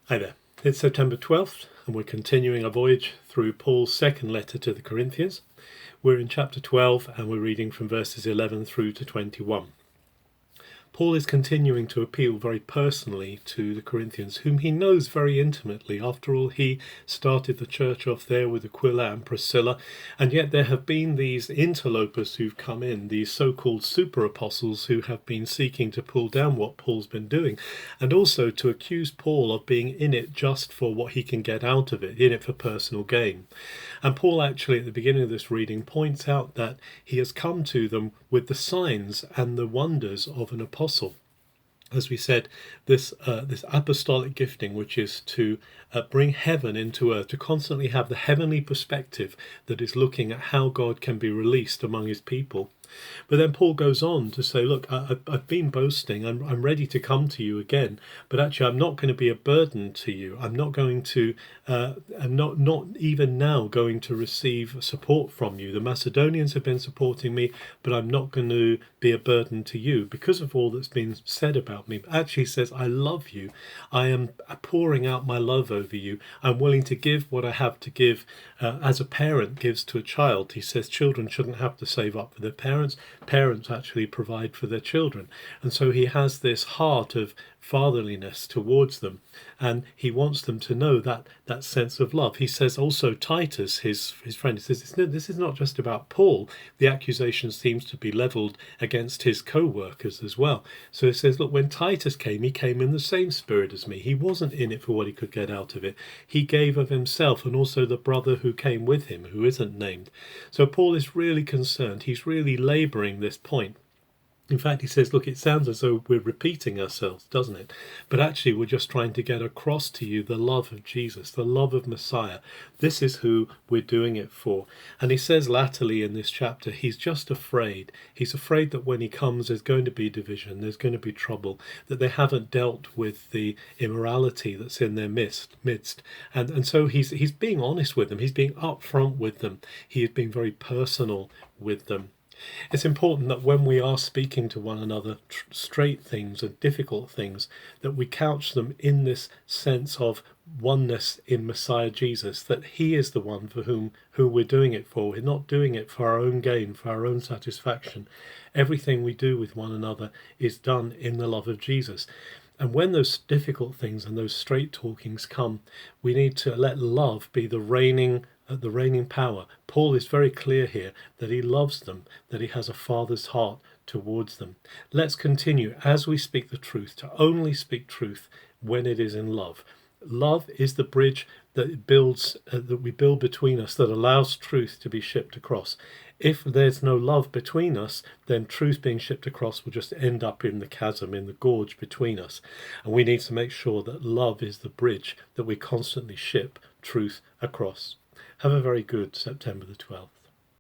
Hi there. It's September 12th, and we're continuing our voyage through Paul's second letter to the Corinthians. We're in chapter 12, and we're reading from verses 11 through to 21. Paul is continuing to appeal very personally to the Corinthians, whom he knows very intimately. After all, he started the church off there with Aquila and Priscilla, and yet there have been these interlopers who've come in, these so-called super apostles who have been seeking to pull down what Paul's been doing, and also to accuse Paul of being in it just for what he can get out of it, in it for personal gain. And Paul actually, at the beginning of this reading, points out that he has come to them with the signs and the wonders of an apostle. As we said, this apostolic gifting, which is to bring heaven into earth, to constantly have the heavenly perspective that is looking at how God can be released among his people. But then Paul goes on to say, look, I've been boasting, I'm ready to come to you again, but actually I'm not going to be a burden to you. I'm not going to, I'm not even now going to receive support from you. The Macedonians have been supporting me, but I'm not going to be a burden to you because of all that's been said about me. Actually says, I love you. I am pouring out my love over you. I'm willing to give what I have to give as a parent gives to a child. He says children shouldn't have to save up for their parents. Parents actually provide for their children. And so he has this heart of fatherliness towards them, and he wants them to know that sense of love. He says also Titus, his friend, he says this is not just about Paul. The accusation seems to be leveled against his co-workers as well. So he says, look, when Titus came, he came in the same spirit as me. He wasn't in it for what he could get out of it. He gave of himself, and also the brother who came with him, who isn't named. So Paul is really concerned. He's really labouring this point. In fact, he says, look, it sounds as though we're repeating ourselves, doesn't it? But actually, we're just trying to get across to you the love of Jesus, the love of Messiah. This is who we're doing it for. And he says latterly in this chapter, he's just afraid. He's afraid that when he comes, there's going to be division, there's going to be trouble, that they haven't dealt with the immorality that's in their midst. And so he's being honest with them. He's being upfront with them. He is being very personal with them. It's important that when we are speaking to one another, straight things and difficult things, that we couch them in this sense of oneness in Messiah Jesus, that he is the one for who we're doing it for. We're not doing it for our own gain, for our own satisfaction. Everything we do with one another is done in the love of Jesus. And when those difficult things and those straight talkings come, we need to let love be the reigning power. Paul is very clear here that he loves them, that he has a father's heart towards them. Let's continue as we speak the truth to only speak truth when it is in love. Love is the bridge that we build between us, that allows truth to be shipped across. If there's no love between us, then truth being shipped across will just end up in the chasm, in the gorge between us. And we need to make sure that love is the bridge that we constantly ship truth across. Have a very good September the 12th.